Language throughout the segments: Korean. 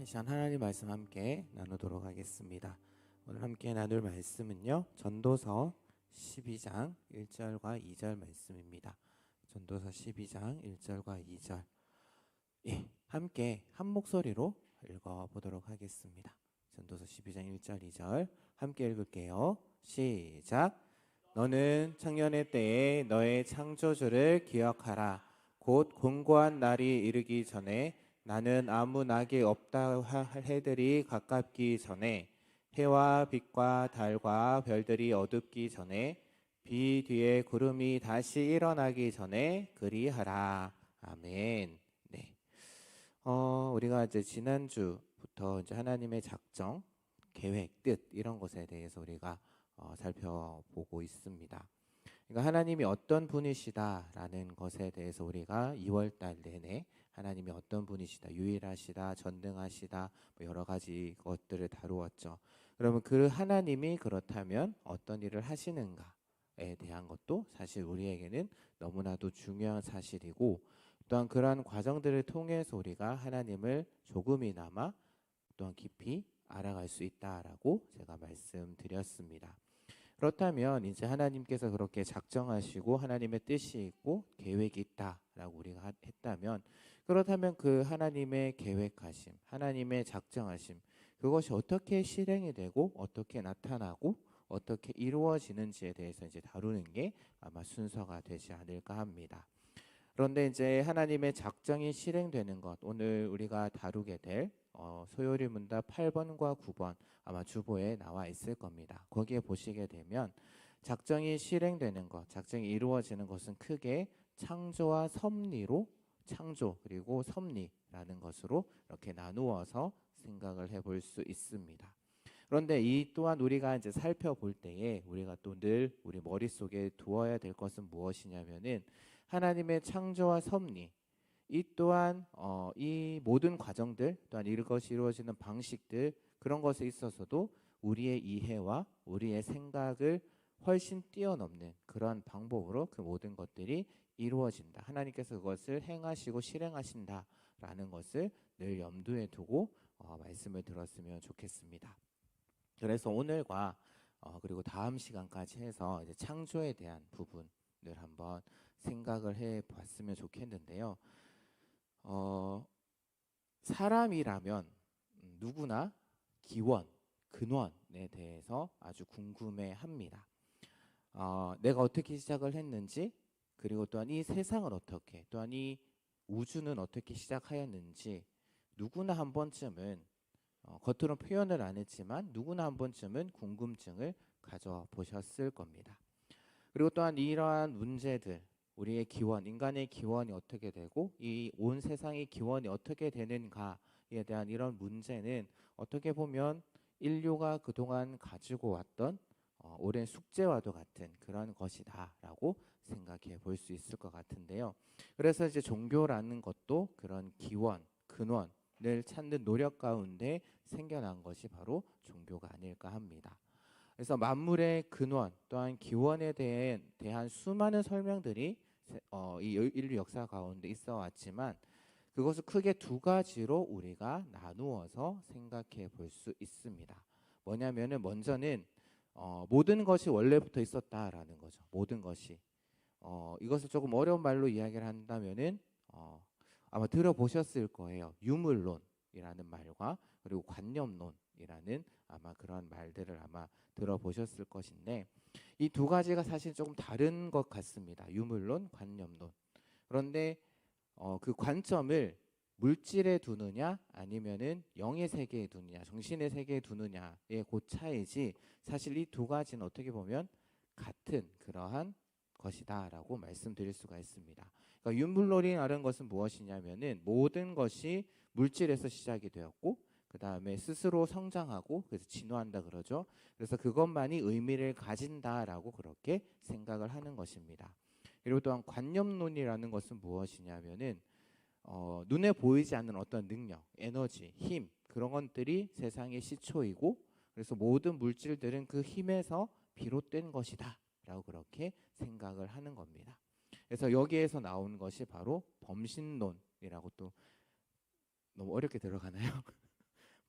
이 시간 하나님 말씀 함께 나누도록 하겠습니다. 오늘 함께 나눌 말씀은요, 전도서 12장 1절과 2절 말씀입니다. 전도서 12장 1절과 2절, 함께 한 목소리로 읽어보도록 하겠습니다. 전도서 12장 1절 2절 함께 읽을게요. 시작. 너는 청년의 때에 너의 창조주를 기억하라. 곧 공고한 날이 이르기 전에 나는 아무 낙이 없다 할 해들이 가깝기 전에 해와 빛과 달과 별들이 어둡기 전에 비 뒤에 구름이 다시 일어나기 전에 그리하라. 아멘. 네. 우리가 이제 지난주부터 이제 하나님의 작정, 계획, 뜻 이런 것에 대해서 우리가 살펴보고 있습니다. 그러니까 하나님이 어떤 분이시다라는 것에 대해서 우리가 2월달 내내 하나님이 어떤 분이시다, 유일하시다, 전능하시다, 뭐 여러 가지 것들을 다루었죠. 그러면 그 하나님이 그렇다면 어떤 일을 하시는가에 대한 것도 사실 우리에게는 너무나도 중요한 사실이고, 또한 그러한 과정들을 통해서 우리가 하나님을 조금이나마 또한 깊이 알아갈 수 있다라고 제가 말씀드렸습니다. 그렇다면 이제 하나님께서 그렇게 작정하시고 하나님의 뜻이 있고 계획이 있다라고 우리가 했다면, 그렇다면 그 하나님의 계획하심, 하나님의 작정하심, 그것이 어떻게 실행이 되고 어떻게 나타나고 어떻게 이루어지는지에 대해서 이제 다루는 게 아마 순서가 되지 않을까 합니다. 그런데 이제 하나님의 작정이 실행되는 것, 오늘 우리가 다루게 될 소요리 문답 8번과 9번 아마 주보에 나와 있을 겁니다. 거기에 보시게 되면 작정이 실행되는 것, 작정이 이루어지는 것은 크게 창조와 섭리로, 창조 그리고 섭리라는 것으로 이렇게 나누어서 생각을 해볼 수 있습니다. 그런데 이 또한 우리가 이제 살펴볼 때에 우리가 또 늘 우리 머릿속에 두어야 될 것은 무엇이냐면은 하나님의 창조와 섭리, 이 또한 이 모든 과정들, 또한 이것이 이루어지는 방식들, 그런 것에 있어서도 우리의 이해와 우리의 생각을 훨씬 뛰어넘는 그런 방법으로 그 모든 것들이 이루어진다. 하나님께서 그것을 행하시고 실행하신다라는 것을 늘 염두에 두고 말씀을 들었으면 좋겠습니다. 그래서 오늘과 그리고 다음 시간까지 해서 이제 창조에 대한 부분을 한번 생각을 해봤으면 좋겠는데요. 사람이라면 누구나 기원, 근원에 대해서 아주 궁금해합니다. 내가 어떻게 시작을 했는지, 그리고 또한 이 세상은 어떻게, 또한 이 우주는 어떻게 시작하였는지 누구나 한 번쯤은 겉으로 표현을 안 했지만 누구나 한 번쯤은 궁금증을 가져보셨을 겁니다. 그리고 또한 이러한 문제들, 우리의 기원, 인간의 기원이 어떻게 되고 이 온 세상의 기원이 어떻게 되는가에 대한 이런 문제는 어떻게 보면 인류가 그동안 가지고 왔던 오랜 숙제와도 같은 그런 것이다라고 생각해 볼 수 있을 것 같은데요. 그래서 이제 종교라는 것도 그런 기원, 근원을 찾는 노력 가운데 생겨난 것이 바로 종교가 아닐까 합니다. 그래서 만물의 근원 또한 기원에 대한 수많은 설명들이 이 인류 역사 가운데 있어 왔지만, 그것을 크게 두 가지로 우리가 나누어서 생각해 볼 수 있습니다. 뭐냐면은 먼저는 모든 것이 원래부터 있었다라는 거죠. 모든 것이. 이것을 조금 어려운 말로 이야기를 한다면은 아마 들어보셨을 거예요. 유물론이라는 말과 그리고 관념론이라는 아마 그런 말들을 아마 들어보셨을 것인데, 이 두 가지가 사실 조금 다른 것 같습니다. 유물론, 관념론. 그런데 그 관점을 물질에 두느냐 아니면은 영의 세계에 두느냐, 정신의 세계에 두느냐의 그 차이지, 사실 이 두 가지는 어떻게 보면 같은 그러한 것이다라고 말씀드릴 수가 있습니다. 그러니까 유물론이라는 것은 무엇이냐면은 모든 것이 물질에서 시작이 되었고 그 다음에 스스로 성장하고 그래서 진화한다 그러죠. 그래서 그것만이 의미를 가진다라고 그렇게 생각을 하는 것입니다. 그리고 또한 관념론이라는 것은 무엇이냐면은 눈에 보이지 않는 어떤 능력, 에너지, 힘, 그런 것들이 세상의 시초이고, 그래서 모든 물질들은 그 힘에서 비롯된 것이다 라고 그렇게 생각을 하는 겁니다. 그래서 여기에서 나온 것이 바로 범신론이라고, 또 너무 어렵게 들어가나요?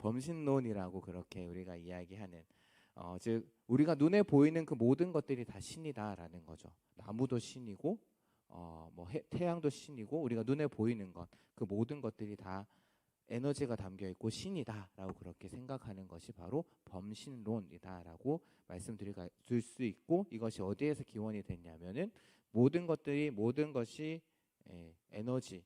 범신론이라고 그렇게 우리가 이야기하는 즉 우리가 눈에 보이는 그 모든 것들이 다 신이다라는 거죠. 나무도 신이고 뭐 태양도 신이고 우리가 눈에 보이는 것 그 모든 것들이 다 에너지가 담겨 있고 신이다라고 그렇게 생각하는 것이 바로 범신론이다라고 말씀드릴 수 있고 이것이 어디에서 기원이 됐냐면은 모든 것이 에너지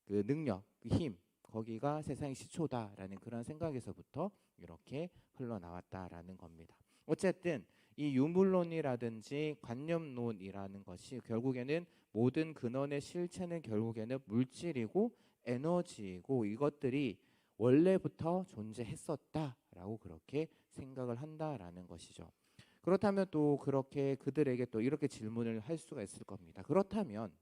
그 능력 그 힘 거기가 세상의 시초다라는 그런 생각에서부터 이렇게 흘러나왔다라는 겁니다. 어쨌든 이 유물론이라든지 관념론이라는 것이 결국에는 모든 근원의 실체는 결국에는 물질이고 에너지이고 이것들이 원래부터 존재했었다라고 그렇게 생각을 한다라는 것이죠. 그렇다면 또 그렇게 그들에게 또 이렇게 질문을 할 수가 있을 겁니다. 그렇다면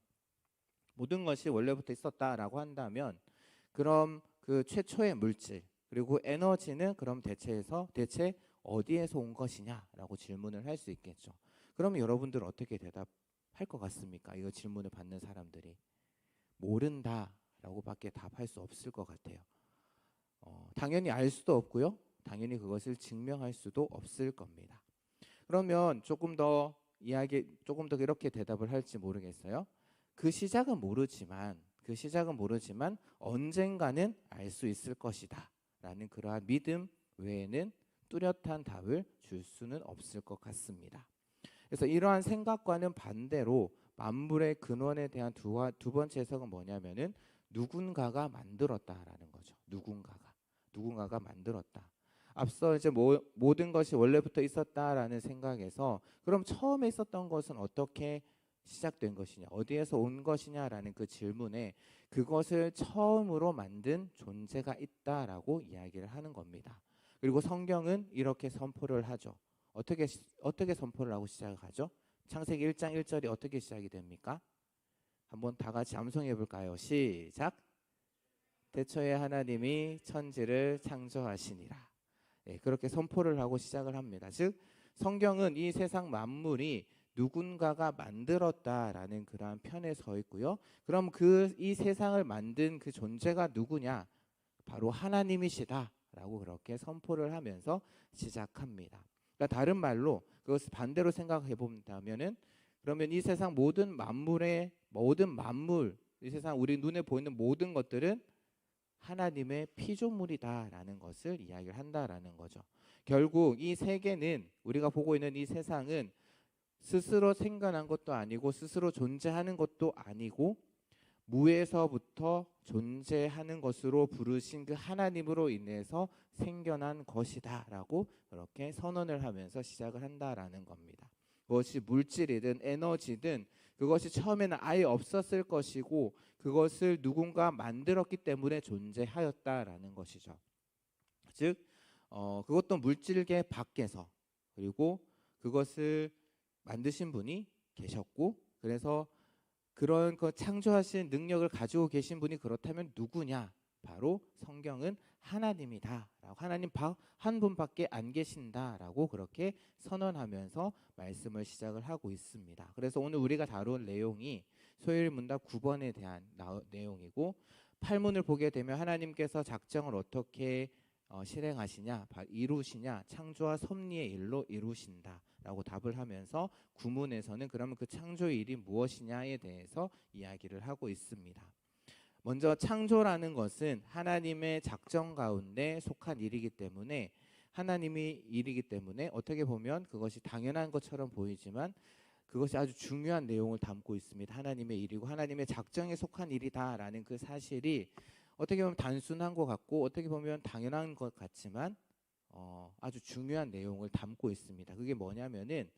모든 것이 원래부터 있었다라고 한다면 그럼 그 최초의 물질 그리고 에너지는 그럼 대체 어디에서 온 것이냐라고 질문을 할 수 있겠죠. 그러면 여러분들은 어떻게 대답할 것 같습니까? 이거 질문을 받는 사람들이 모른다라고밖에 답할 수 없을 것 같아요. 당연히 알 수도 없고요. 당연히 그것을 증명할 수도 없을 겁니다. 그러면 조금 더 이렇게 대답을 할지 모르겠어요. 그 시작은 모르지만 언젠가는 알 수 있을 것이다 라는 그러한 믿음 외에는 뚜렷한 답을 줄 수는 없을 것 같습니다. 그래서 이러한 생각과는 반대로 만물의 근원에 대한 두 번째 해석은 뭐냐면은 누군가가 만들었다라는 거죠. 누군가가 만들었다. 앞서 이제 모든 것이 원래부터 있었다라는 생각에서 그럼 처음에 있었던 것은 어떻게 시작된 것이냐, 어디에서 온 것이냐라는 그 질문에 그것을 처음으로 만든 존재가 있다라고 이야기를 하는 겁니다. 그리고 성경은 이렇게 선포를 하죠. 어떻게 선포를 하고 시작하죠? 창세기 1장 1절이 어떻게 시작이 됩니까? 한번 다 같이 암송해 볼까요? 시작. 태초에 하나님이 천지를 창조하시니라. 네, 그렇게 선포를 하고 시작을 합니다. 즉 성경은 이 세상 만물이 누군가가 만들었다라는 그러한 편에 서 있고요. 그럼 이 세상을 만든 그 존재가 누구냐? 바로 하나님이시다라고 그렇게 선포를 하면서 시작합니다. 그러니까 다른 말로 그것을 반대로 생각해 본다면은 그러면 이 세상 모든 만물, 이 세상 우리 눈에 보이는 모든 것들은 하나님의 피조물이다라는 것을 이야기를 한다라는 거죠. 결국 이 세계는 우리가 보고 있는 이 세상은 스스로 생겨난 것도 아니고 스스로 존재하는 것도 아니고 무에서부터 존재하는 것으로 부르신 그 하나님으로 인해서 생겨난 것이다라고 그렇게 선언을 하면서 시작을 한다라는 겁니다. 그것이 물질이든 에너지든 그것이 처음에는 아예 없었을 것이고 그것을 누군가 만들었기 때문에 존재하였다라는 것이죠. 즉 그것도 물질계 밖에서 그리고 그것을 만드신 분이 계셨고 그래서 그런 그 창조하신 능력을 가지고 계신 분이 그렇다면 누구냐? 바로 성경은 하나님이다라고 하나님 한 분밖에 안 계신다라고 그렇게 선언하면서 말씀을 시작을 하고 있습니다. 그래서 오늘 우리가 다룬 내용이 소요일 문답 9번에 대한 내용이고 8문을 보게 되면 하나님께서 작정을 어떻게 실행하시냐, 이루시냐, 창조와 섭리의 일로 이루신다라고 답을 하면서 구문에서는 그러면 그 창조의 일이 무엇이냐에 대해서 이야기를 하고 있습니다. 먼저 창조라는 것은 하나님의 작정 가운데 속한 일이기 때문에 하나님이 일이기 때문에 어떻게 보면 그것이 당연한 것처럼 보이지만 그것이 아주 중요한 내용을 담고 있습니다. 하나님의 일이고 하나님의 작정에 속한 일이다라는 그 사실이 어떻게 보면 단순한 것 같고 어떻게 보면 당연한 것 같지만 아주 중요한 내용을 담고 있습니다. 그게 뭐냐면은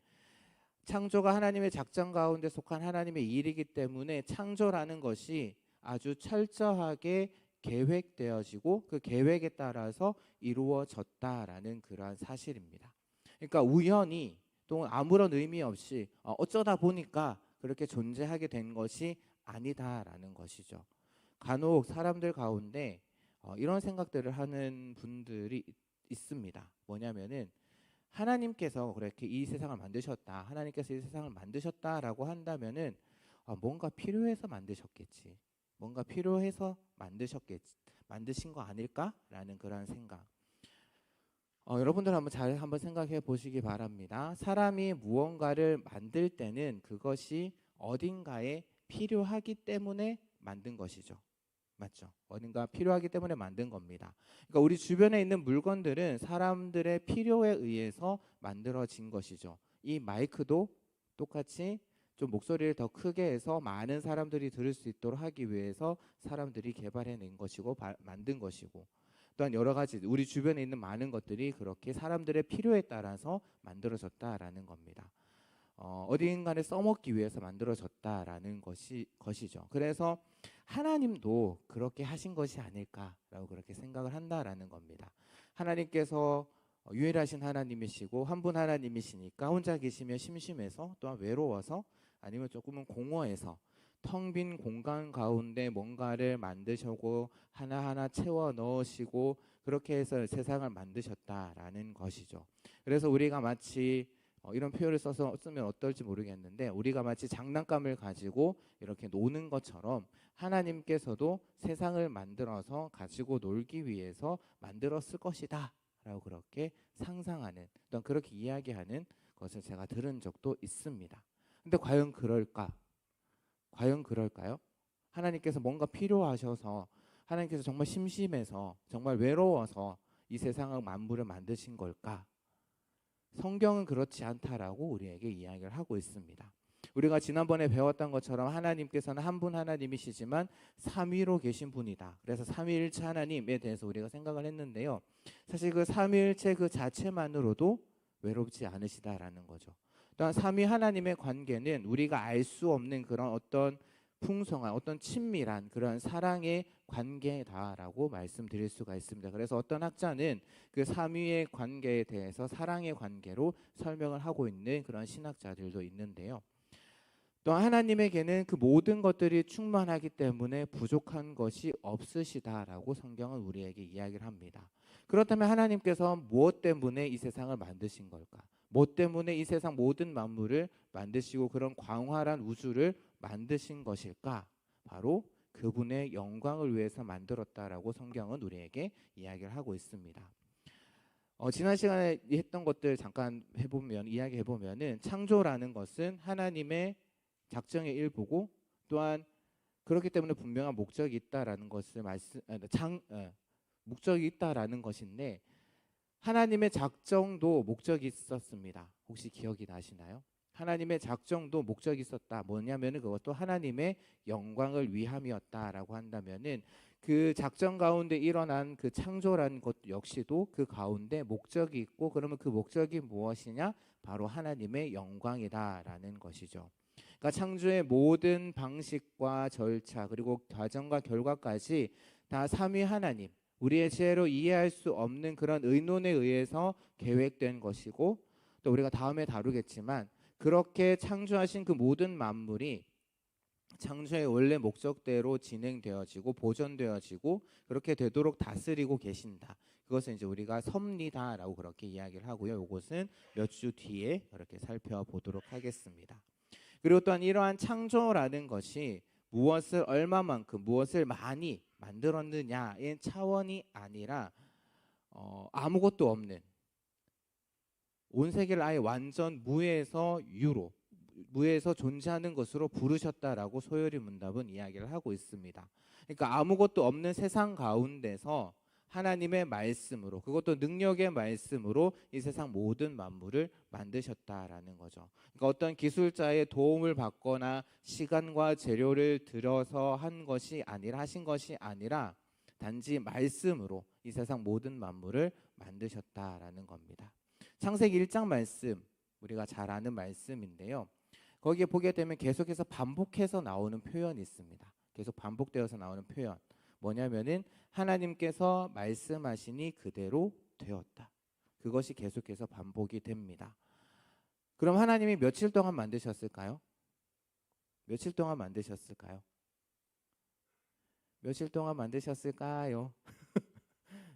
창조가 하나님의 작정 가운데 속한 하나님의 일이기 때문에 창조라는 것이 아주 철저하게 계획되어지고 그 계획에 따라서 이루어졌다라는 그러한 사실입니다. 그러니까 우연히 또는 아무런 의미 없이 어쩌다 보니까 그렇게 존재하게 된 것이 아니다라는 것이죠. 간혹 사람들 가운데 이런 생각들을 하는 분들이 있습니다. 뭐냐면은 하나님께서 그렇게 이 세상을 만드셨다. 하나님께서 이 세상을 만드셨다라고 한다면은 뭔가 필요해서 만드셨겠지. 뭔가 필요해서 만드신 거 아닐까라는 그런 생각. 여러분들 한번 생각해 보시기 바랍니다. 사람이 무언가를 만들 때는 그것이 어딘가에 필요하기 때문에 만든 것이죠. 맞죠? 어딘가 필요하기 때문에 만든 겁니다. 그러니까 우리 주변에 있는 물건들은 사람들의 필요에 의해서 만들어진 것이죠. 이 마이크도 똑같이 좀 목소리를 더 크게 해서 많은 사람들이 들을 수 있도록 하기 위해서 사람들이 개발해낸 것이고 만든 것이고, 또한 여러 가지 우리 주변에 있는 많은 것들이 그렇게 사람들의 필요에 따라서 만들어졌다라는 겁니다. 어딘가에 써먹기 위해서 만들어졌다라는 것이죠. 그래서 하나님도 그렇게 하신 것이 아닐까라고 그렇게 생각을 한다라는 겁니다. 하나님께서 유일하신 하나님이시고 한 분 하나님이시니까 혼자 계시면 심심해서, 또한 외로워서, 아니면 조금은 공허해서 텅 빈 공간 가운데 뭔가를 만드시고 하나하나 채워 넣으시고 그렇게 해서 세상을 만드셨다라는 것이죠. 그래서 우리가 마치 이런 표현을 쓰면 어떨지 모르겠는데, 우리가 마치 장난감을 가지고 이렇게 노는 것처럼 하나님께서도 세상을 만들어서 가지고 놀기 위해서 만들었을 것이다 라고 그렇게 상상하는, 또는 그렇게 이야기하는 것을 제가 들은 적도 있습니다. 근데 과연 그럴까? 과연 그럴까요? 하나님께서 뭔가 필요하셔서, 하나님께서 정말 심심해서, 정말 외로워서 이 세상을 만물을 만드신 걸까? 성경은 그렇지 않다라고 우리에게 이야기를 하고 있습니다. 우리가 지난번에 배웠던 것처럼 하나님께서는 한 분 하나님이시지만 삼위로 계신 분이다. 그래서 삼위일체 하나님에 대해서 우리가 생각을 했는데요. 사실 그 삼위일체 그 자체만으로도 외롭지 않으시다라는 거죠. 또한 삼위 하나님의 관계는 우리가 알 수 없는 그런 어떤 풍성한, 어떤 친밀한 그런 사랑의 관계다라고 말씀드릴 수가 있습니다. 그래서 어떤 학자는 그 삼위의 관계에 대해서 사랑의 관계로 설명을 하고 있는 그런 신학자들도 있는데요. 또 하나님에게는 그 모든 것들이 충만하기 때문에 부족한 것이 없으시다라고 성경은 우리에게 이야기를 합니다. 그렇다면 하나님께서 무엇 때문에 이 세상을 만드신 걸까? 무엇 때문에 이 세상 모든 만물을 만드시고 그런 광활한 우주를 만드신 것일까? 바로 그분의 영광을 위해서 만들었다라고 성경은 우리에게 이야기를 하고 있습니다. 지난 시간에 했던 것들 잠깐 이야기해보면은 창조라는 것은 하나님의 작정의 일부고, 또한 그렇기 때문에 분명한 목적이 있다라는 것을 목적이 있다라는 것인데, 하나님의 작정도 목적이 있었습니다. 혹시 기억이 나시나요? 하나님의 작정도 목적이 있었다. 뭐냐면은 그것도 하나님의 영광을 위함이었다라고 한다면은, 그 작정 가운데 일어난 그 창조라는 것 역시도 그 가운데 목적이 있고, 그러면 그 목적이 무엇이냐? 바로 하나님의 영광이다라는 것이죠. 그러니까 창조의 모든 방식과 절차, 그리고 과정과 결과까지 다 삼위 하나님, 우리의 지혜로 이해할 수 없는 그런 의논에 의해서 계획된 것이고, 또 우리가 다음에 다루겠지만 그렇게 창조하신 그 모든 만물이 창조의 원래 목적대로 진행되어지고 보존되어지고 그렇게 되도록 다스리고 계신다. 그것은 이제 우리가 섭리다라고 그렇게 이야기를 하고요. 이것은 몇 주 뒤에 그렇게 살펴보도록 하겠습니다. 그리고 또한 이러한 창조라는 것이 무엇을 얼마만큼, 무엇을 많이 만들었느냐의 차원이 아니라 아무것도 없는 온 세계를 아예 완전 무에서 유로, 무에서 존재하는 것으로 부르셨다라고 소요리 문답은 이야기를 하고 있습니다. 그러니까 아무것도 없는 세상 가운데서 하나님의 말씀으로, 그것도 능력의 말씀으로 이 세상 모든 만물을 만드셨다라는 거죠. 그러니까 어떤 기술자의 도움을 받거나 시간과 재료를 들여서 하신 것이 아니라 단지 말씀으로 이 세상 모든 만물을 만드셨다라는 겁니다. 창세기 1장 말씀, 우리가 잘 아는 말씀인데요. 거기에 보게 되면 계속해서 반복해서 나오는 표현이 있습니다. 계속 반복되어서 나오는 표현. 뭐냐면은 하나님께서 말씀하시니 그대로 되었다. 그것이 계속해서 반복이 됩니다. 그럼 하나님이 며칠 동안 만드셨을까요? 며칠 동안 만드셨을까요? 며칠 동안 만드셨을까요?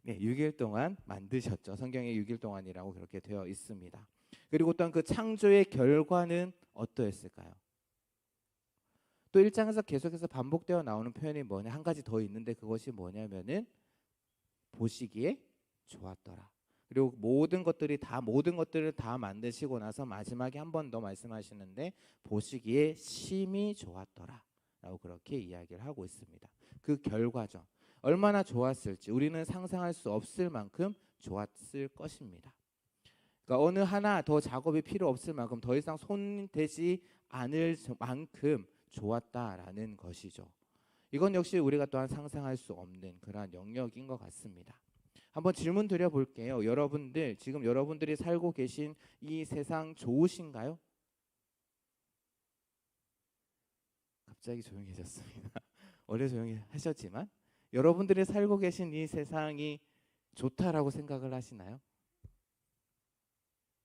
네, 6일 동안 만드셨죠. 성경에 6일 동안이라고 그렇게 되어 있습니다. 그리고 또한 그 창조의 결과는 어떠했을까요? 또 1장에서 계속해서 반복되어 나오는 표현이 뭐냐, 한 가지 더 있는데 그것이 뭐냐면은 보시기에 좋았더라. 그리고 모든 것들을 다 만드시고 나서 마지막에 한 번 더 말씀하시는데 보시기에 심히 좋았더라 라고 그렇게 이야기를 하고 있습니다. 그 결과죠. 얼마나 좋았을지 우리는 상상할 수 없을 만큼 좋았을 것입니다. 그러니까 어느 하나 더 작업이 필요 없을 만큼 더 이상 손대지 않을 만큼 좋았다라는 것이죠. 이건 역시 우리가 또한 상상할 수 없는 그러한 영역인 것 같습니다. 한번 질문 드려볼게요. 여러분들 지금 여러분들이 살고 계신 이 세상 좋으신가요? 갑자기 조용해졌습니다. 원래 조용히 하셨지만 여러분들이 살고 계신 이 세상이 좋다라고 생각을 하시나요?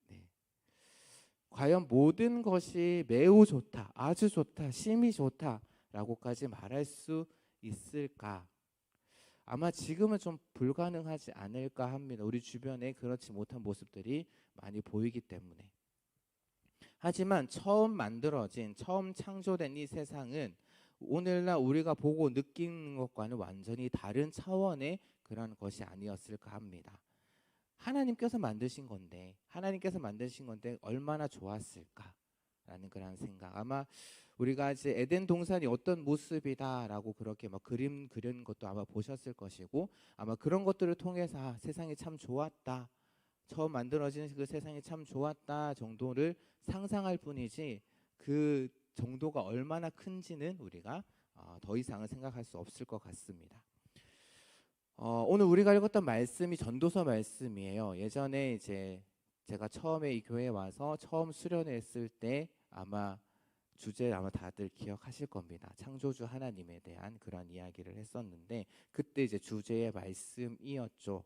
네. 과연 모든 것이 매우 좋다, 아주 좋다, 심히 좋다라고까지 말할 수 있을까? 아마 지금은 좀 불가능하지 않을까 합니다. 우리 주변에 그렇지 못한 모습들이 많이 보이기 때문에. 하지만 처음 창조된 이 세상은 오늘날 우리가 보고 느끼는 것과는 완전히 다른 차원의 그런 것이 아니었을까 합니다. 하나님께서 만드신 건데 얼마나 좋았을까라는 그런 생각. 아마 우리가 이제 에덴 동산이 어떤 모습이다라고 그렇게 막 그림 그린 것도 아마 보셨을 것이고 아마 그런 것들을 통해서 세상이 참 좋았다. 처음 만들어진 그 세상이 참 좋았다 정도를 상상할 뿐이지 그 정도가 얼마나 큰지는 우리가 더 이상은 생각할 수 없을 것 같습니다. 오늘 우리가 읽었던 말씀이 전도서 말씀이에요. 예전에 이제 제가 처음에 이 교회에 와서 처음 수련했을 때 아마 주제 아마 다들 기억하실 겁니다. 창조주 하나님에 대한 그런 이야기를 했었는데 그때 이제 주제의 말씀이었죠.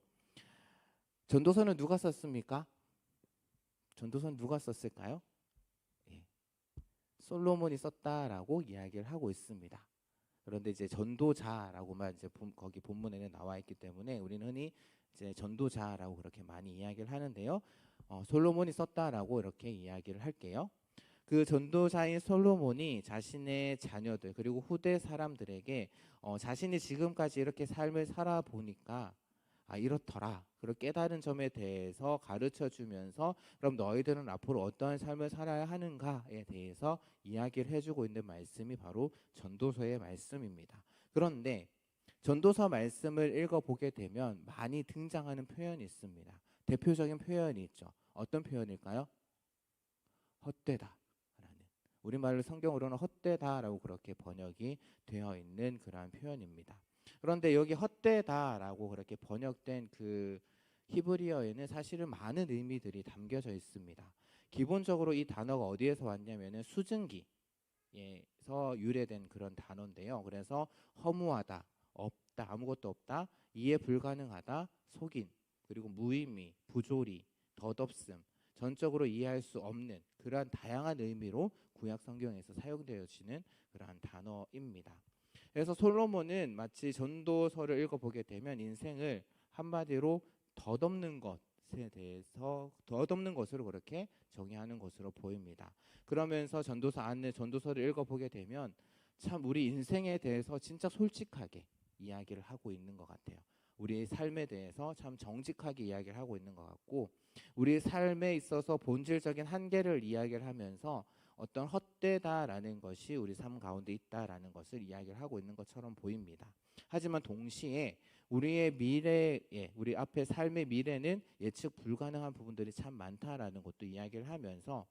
전도서는 누가 썼습니까? 전도서는 누가 썼을까요? 예. 솔로몬이 썼다라고 이야기를 하고 있습니다. 그런데 이제 전도자라고만 이제 거기 본문에는 나와 있기 때문에 우리는 흔히 이제 전도자라고 그렇게 많이 이야기를 하는데요. 솔로몬이 썼다라고 이렇게 이야기를 할게요. 그 전도자인 솔로몬이 자신의 자녀들 그리고 후대 사람들에게 자신이 지금까지 이렇게 삶을 살아보니까 이렇더라. 그리고 깨달은 점에 대해서 가르쳐 주면서 그럼 너희들은 앞으로 어떠한 삶을 살아야 하는가에 대해서 이야기를 해주고 있는 말씀이 바로 전도서의 말씀입니다. 그런데 전도서 말씀을 읽어보게 되면 많이 등장하는 표현이 있습니다. 대표적인 표현이 있죠. 어떤 표현일까요? 헛되다. 우리말로 성경으로는 헛되다라고 그렇게 번역이 되어 있는 그러한 표현입니다. 그런데 여기 헛되다라고 그렇게 번역된 그 히브리어에는 사실은 많은 의미들이 담겨져 있습니다. 기본적으로 이 단어가 어디에서 왔냐면은 수증기에서 유래된 그런 단어인데요. 그래서 허무하다, 없다, 아무것도 없다, 이해 불가능하다, 속인, 그리고 무의미, 부조리, 덧없음, 전적으로 이해할 수 없는 그러한 다양한 의미로 구약 성경에서 사용되어지는 그러한 단어입니다. 그래서 솔로몬은 마치 전도서를 읽어보게 되면 인생을 한마디로 덧없는 것으로 그렇게 정의하는 것으로 보입니다. 그러면서 전도서를 읽어보게 되면 참 우리 인생에 대해서 진짜 솔직하게 이야기를 하고 있는 것 같아요. 우리의 삶에 대해서 참 정직하게 이야기를 하고 있는 것 같고 우리 삶에 있어서 본질적인 한계를 이야기를 하면서 어떤 헛되다라는 것이 우리 삶 가운데 있다라는 것을 이야기를 하고 있는 것처럼 보입니다. 하지만 동시에 우리의 미래에 우리 앞에 삶의 미래는 예측 불가능한 부분들이 참 많다라는 것도 이야기를 하면서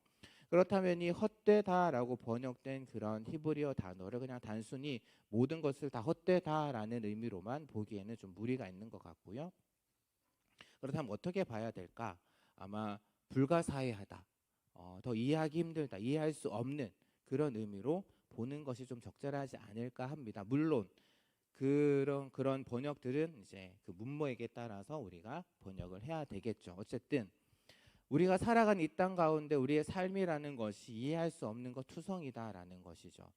그렇다면 이 헛되다라고 번역된 그런 히브리어 단어를 그냥 단순히 모든 것을 다 헛되다라는 의미로만 보기에는 좀 무리가 있는 것 같고요. 그렇다면 어떻게 봐야 될까? 아마 불가사의하다, 더 이해하기 힘들다, 이해할 수 없는 그런 의미로 보는 것이 좀 적절하지 않을까 합니다. 물론 그런 번역들은 이제 그 문모에게 따라서 우리가 번역을 해야 되겠죠. 어쨌든 우리가 살아가는 이 땅 가운데 우리의 삶이라는 것이 이해할 수 없는 것 투성이다라는 것이죠.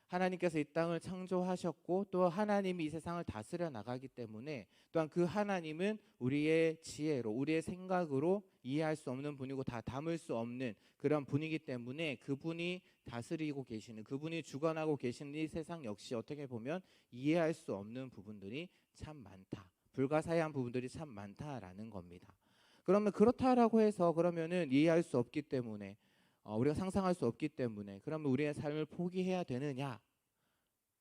하나님께서 이 땅을 창조하셨고 또 하나님이 이 세상을 다스려 나가기 때문에 또한 그 하나님은 우리의 지혜로 우리의 생각으로 이해할 수 없는 분이고 다 담을 수 없는 그런 분이기 때문에 그분이 다스리고 계시는 그분이 주관하고 계시는 이 세상 역시 어떻게 보면 이해할 수 없는 부분들이 참 많다. 불가사의한 부분들이 참 많다라는 겁니다. 그러면 그렇다라고 해서 그러면은 이해할 수 없기 때문에 우리가 상상할 수 없기 때문에 그러면 우리의 삶을 포기해야 되느냐?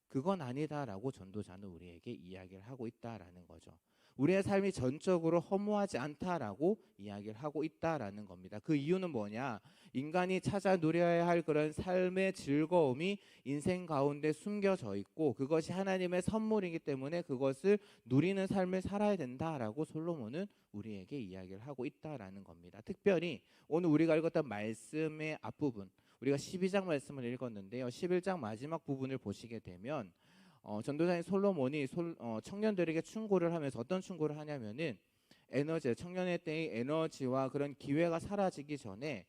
그건 아니다라고 전도자는 우리에게 이야기를 하고 있다라는 거죠. 우리의 삶이 전적으로 허무하지 않다라고 이야기를 하고 있다라는 겁니다. 그 이유는 뭐냐? 인간이 찾아 누려야 할 그런 삶의 즐거움이 인생 가운데 숨겨져 있고 그것이 하나님의 선물이기 때문에 그것을 누리는 삶을 살아야 된다라고 솔로몬은 우리에게 이야기를 하고 있다라는 겁니다. 특별히 오늘 우리가 읽었던 말씀의 앞부분, 우리가 12장 말씀을 읽었는데요. 11장 마지막 부분을 보시게 되면 전도사인 솔로몬이 청년들에게 충고를 하면서 어떤 충고를 하냐면은 청년의 때의 에너지와 그런 기회가 사라지기 전에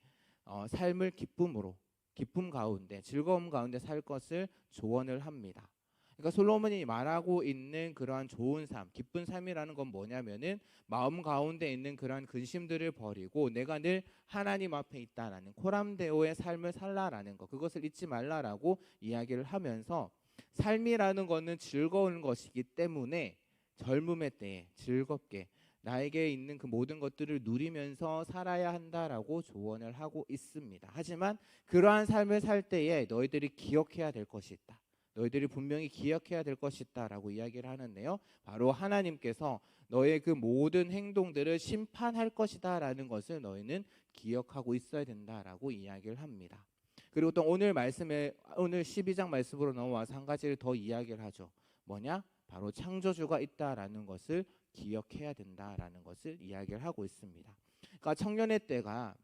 삶을 기쁨 가운데 즐거움 가운데 살 것을 조언을 합니다. 그러니까 솔로몬이 말하고 있는 그러한 좋은 삶, 기쁜 삶이라는 건 뭐냐면은 마음 가운데 있는 그러한 근심들을 버리고 내가 늘 하나님 앞에 있다라는 코람데오의 삶을 살라라는 거, 그것을 잊지 말라라고 이야기를 하면서 삶이라는 것은 즐거운 것이기 때문에 젊음의 때에 즐겁게 나에게 있는 그 모든 것들을 누리면서 살아야 한다라고 조언을 하고 있습니다. 하지만 그러한 삶을 살 때에 너희들이 기억해야 될 것이 있다. 너희들이 분명히 기억해야 될 것이 있다라고 이야기를 하는데요. 바로 하나님께서 너의 그 모든 행동들을 심판할 것이다라는 것을 너희는 기억하고 있어야 된다라고 이야기를 합니다. 그리고 또 오늘 12장 말씀으로 넘어와서 한 가지를 더 이야기를 하죠. 뭐냐? 바로 창조주가 있다라는 것을 기억해야 된다라는 것을 이야기를 하고 있습니다. 그러니까 청년의 때가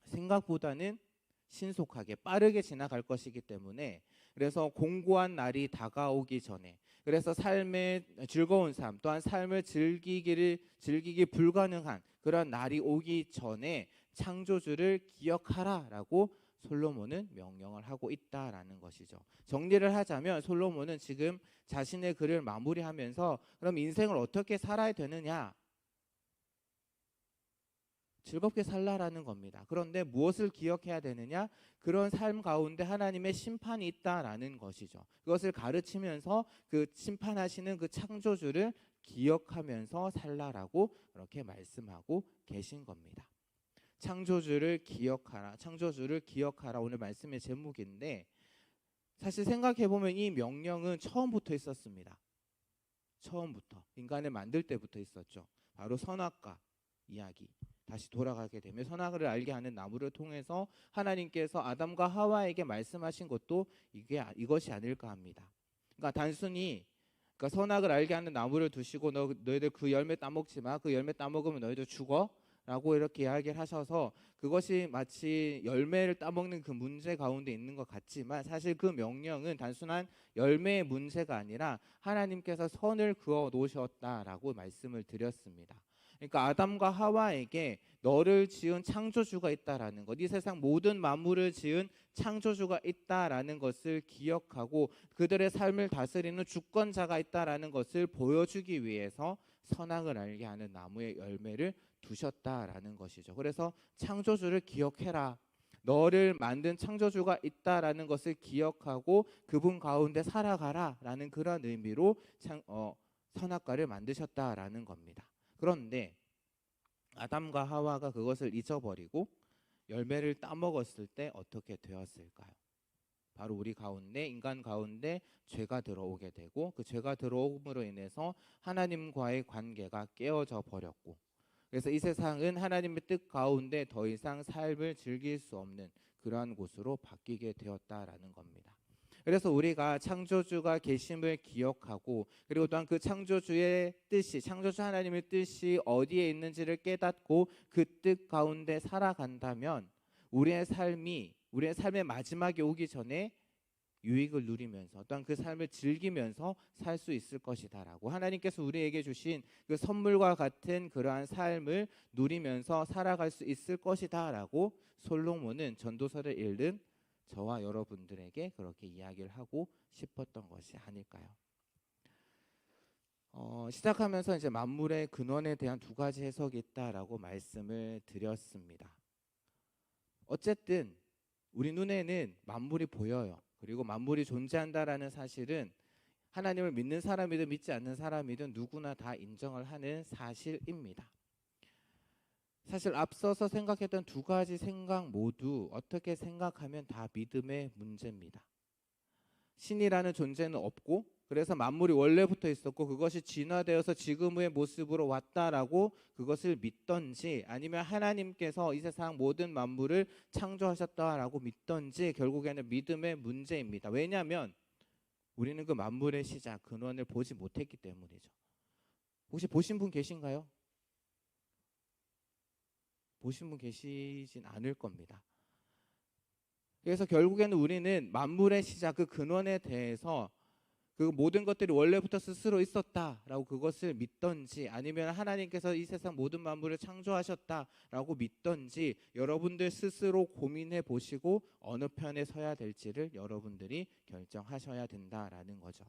생각보다는 신속하게 빠르게 지나갈 것이기 때문에 그래서 공고한 날이 다가오기 전에 그래서 삶의 즐거운 삶 또한 삶을 즐기기 불가능한 그런 날이 오기 전에 창조주를 기억하라라고 솔로몬은 명령을 하고 있다라는 것이죠. 정리를 하자면 솔로몬은 지금 자신의 글을 마무리하면서 그럼 인생을 어떻게 살아야 되느냐? 즐겁게 살라라는 겁니다. 그런데 무엇을 기억해야 되느냐? 그런 삶 가운데 하나님의 심판이 있다라는 것이죠. 그것을 가르치면서 그 심판하시는 그 창조주를 기억하면서 살라라고 그렇게 말씀하고 계신 겁니다. 창조주를 기억하라 오늘 말씀의 제목인데 사실 생각해보면 이 명령은 처음부터 있었습니다. 처음부터 인간을 만들 때부터 있었죠. 바로 선악과 이야기. 다시 돌아가게 되면 선악을 알게 하는 나무를 통해서 하나님께서 아담과 하와에게 말씀하신 것도 이것이 아닐까 합니다. 그러니까 단순히 선악을 알게 하는 나무를 두시고 너희들 그 열매 따먹지 마. 그 열매 따먹으면 너희들 죽어. 라고 이렇게 이야기를 하셔서 그것이 마치 열매를 따먹는 그 문제 가운데 있는 것 같지만 사실 그 명령은 단순한 열매의 문제가 아니라 하나님께서 선을 그어 놓으셨다라고 말씀을 드렸습니다. 그러니까 아담과 하와에게 너를 지은 창조주가 있다라는 것, 이 세상 모든 만물을 지은 창조주가 있다라는 것을 기억하고 그들의 삶을 다스리는 주권자가 있다라는 것을 보여주기 위해서 선악을 알게 하는 나무의 열매를 두셨다라는 것이죠. 그래서 창조주를 기억해라. 너를 만든 창조주가 있다라는 것을 기억하고 그분 가운데 살아가라라는 그런 의미로 선악과를 만드셨다라는 겁니다. 그런데 아담과 하와가 그것을 잊어버리고 열매를 따먹었을 때 어떻게 되었을까요? 바로 우리 가운데 인간 가운데 죄가 들어오게 되고 그 죄가 들어옴으로 인해서 하나님과의 관계가 깨어져 버렸고 그래서 이 세상은 하나님의 뜻 가운데 더 이상 삶을 즐길 수 없는 그러한 곳으로 바뀌게 되었다라는 겁니다. 그래서 우리가 창조주가 계심을 기억하고 그리고 또한 그 창조주의 뜻이 창조주 하나님의 뜻이 어디에 있는지를 깨닫고 그 뜻 가운데 살아간다면 우리의 삶의 마지막이 오기 전에 유익을 누리면서 또한 그 삶을 즐기면서 살 수 있을 것이다라고 하나님께서 우리에게 주신 그 선물과 같은 그러한 삶을 누리면서 살아갈 수 있을 것이다라고 솔로몬은 전도서를 읽는 저와 여러분들에게 그렇게 이야기를 하고 싶었던 것이 아닐까요? 시작하면서 이제 만물의 근원에 대한 두 가지 해석이 있다라고 말씀을 드렸습니다. 어쨌든 우리 눈에는 만물이 보여요. 그리고 만물이 존재한다라는 사실은 하나님을 믿는 사람이든 믿지 않는 사람이든 누구나 다 인정을 하는 사실입니다. 사실 앞서서 생각했던 두 가지 생각 모두 어떻게 생각하면 다 믿음의 문제입니다. 신이라는 존재는 없고, 그래서 만물이 원래부터 있었고 그것이 진화되어서 지금의 모습으로 왔다라고 그것을 믿던지, 아니면 하나님께서 이 세상 모든 만물을 창조하셨다라고 믿던지, 결국에는 믿음의 문제입니다. 왜냐하면 우리는 그 만물의 시작, 근원을 보지 못했기 때문이죠. 혹시 보신 분 계신가요? 보신 분 계시진 않을 겁니다. 그래서 결국에는 우리는 만물의 시작, 그 근원에 대해서 그 모든 것들이 원래부터 스스로 있었다라고 그것을 믿던지, 아니면 하나님께서 이 세상 모든 만물을 창조하셨다라고 믿던지, 여러분들 스스로 고민해 보시고 어느 편에 서야 될지를 여러분들이 결정하셔야 된다라는 거죠.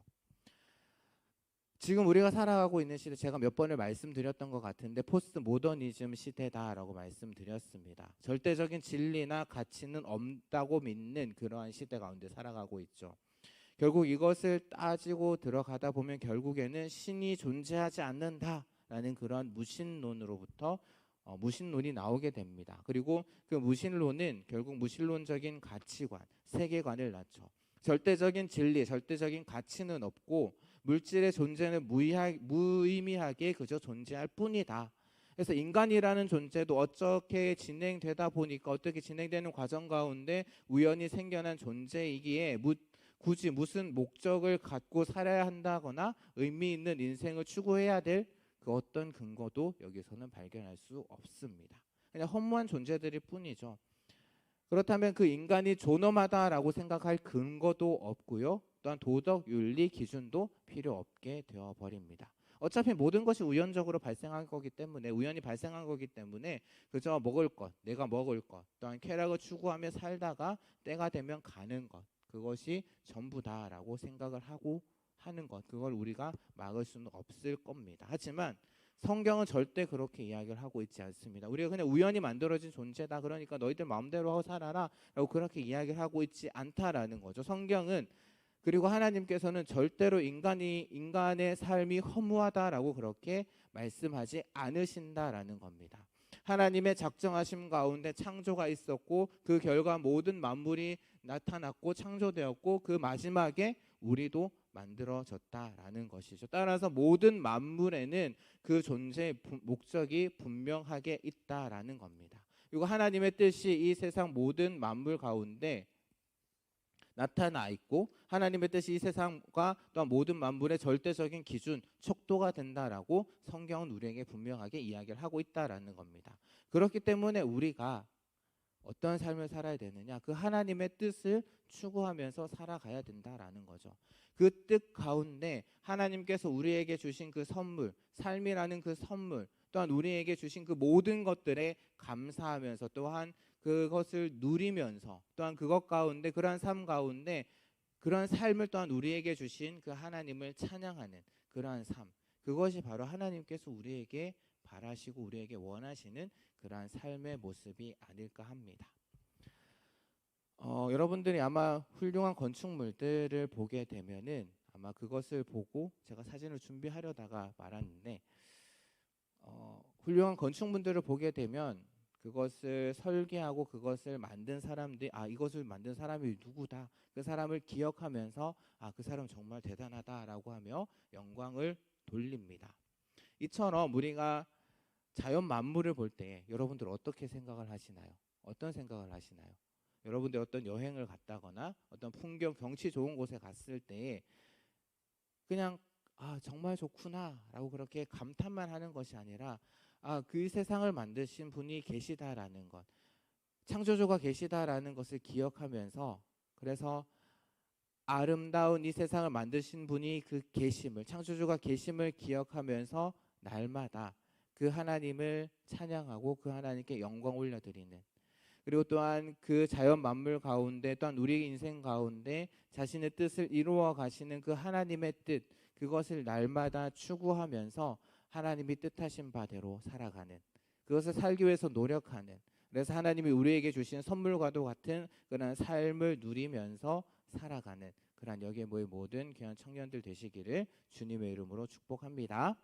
지금 우리가 살아가고 있는 시대, 제가 몇 번을 말씀드렸던 것 같은데 포스트 모더니즘 시대다라고 말씀드렸습니다. 절대적인 진리나 가치는 없다고 믿는 그러한 시대 가운데 살아가고 있죠. 결국 이것을 따지고 들어가다 보면 결국에는 신이 존재하지 않는다라는 그런 무신론으로부터 무신론이 나오게 됩니다. 그리고 그 무신론은 결국 무신론적인 가치관, 세계관을 낳죠. 절대적인 진리, 절대적인 가치는 없고 물질의 존재는 무의미하게 그저 존재할 뿐이다. 그래서 인간이라는 존재도 어떻게 진행되다 보니까, 어떻게 진행되는 과정 가운데 우연히 생겨난 존재이기에 굳이 무슨 목적을 갖고 살아야 한다거나 의미 있는 인생을 추구해야 될 그 어떤 근거도 여기서는 발견할 수 없습니다. 그냥 허무한 존재들일 뿐이죠. 그렇다면 그 인간이 존엄하다라고 생각할 근거도 없고요. 또한 도덕, 윤리, 기준도 필요 없게 되어버립니다. 어차피 모든 것이 우연적으로 발생한 거기 때문에, 우연히 발생한 거기 때문에 그저 먹을 것, 내가 먹을 것, 또한 쾌락을 추구하며 살다가 때가 되면 가는 것, 그것이 전부다라고 생각을 하고 하는 것, 그걸 우리가 막을 수는 없을 겁니다. 하지만 성경은 절대 그렇게 이야기를 하고 있지 않습니다. 우리가 그냥 우연히 만들어진 존재다, 그러니까 너희들 마음대로 하고 살아라 라고 그렇게 이야기를 하고 있지 않다라는 거죠. 성경은, 그리고 하나님께서는 절대로 인간의 삶이 허무하다라고 그렇게 말씀하지 않으신다라는 겁니다. 하나님의 작정하심 가운데 창조가 있었고 그 결과 모든 만물이 나타났고 창조되었고 그 마지막에 우리도 만들어졌다라는 것이죠. 따라서 모든 만물에는 그 존재의 목적이 분명하게 있다라는 겁니다. 그리고 하나님의 뜻이 이 세상 모든 만물 가운데 나타나 있고, 하나님의 뜻이 이 세상과 또한 모든 만물의 절대적인 기준, 척도가 된다라고 성경은 우리에게 분명하게 이야기를 하고 있다라는 겁니다. 그렇기 때문에 우리가 어떤 삶을 살아야 되느냐, 그 하나님의 뜻을 추구하면서 살아가야 된다라는 거죠. 그 뜻 가운데 하나님께서 우리에게 주신 그 선물, 삶이라는 그 선물, 또한 우리에게 주신 그 모든 것들에 감사하면서, 또한 그것을 누리면서, 또한 그것 가운데, 그러한 삶 가운데 그러한 삶을 또한 우리에게 주신 그 하나님을 찬양하는 그러한 삶, 그것이 바로 하나님께서 우리에게 바라시고 우리에게 원하시는 그러한 삶의 모습이 아닐까 합니다. 여러분들이 아마 훌륭한 건축물들을 보게 되면은 아마 그것을 보고, 제가 사진을 준비하려다가 말았는데, 훌륭한 건축물들을 보게 되면 그것을 설계하고 그것을 만든 사람들이, 이것을 만든 사람이 누구다, 그 사람을 기억하면서 그 사람 정말 대단하다라고 하며 영광을 돌립니다. 이처럼 우리가 자연 만물을 볼 때 여러분들 어떻게 생각을 하시나요? 어떤 생각을 하시나요? 여러분들 어떤 여행을 갔다거나 어떤 풍경, 경치 좋은 곳에 갔을 때 그냥 정말 좋구나라고 그렇게 감탄만 하는 것이 아니라 그 세상을 만드신 분이 계시다라는 것, 창조주가 계시다라는 것을 기억하면서, 그래서 아름다운 이 세상을 만드신 분이 그 계심을, 창조주가 계심을 기억하면서 날마다 그 하나님을 찬양하고 그 하나님께 영광 올려드리는, 그리고 또한 그 자연 만물 가운데, 또한 우리 인생 가운데 자신의 뜻을 이루어 가시는 그 하나님의 뜻, 그것을 날마다 추구하면서 하나님이 뜻하신 바대로 살아가는, 그것을 살기 위해서 노력하는, 그래서 하나님이 우리에게 주신 선물과도 같은 그런 삶을 누리면서 살아가는 그런 여기에 모인 모든 귀한 청년들 되시기를 주님의 이름으로 축복합니다.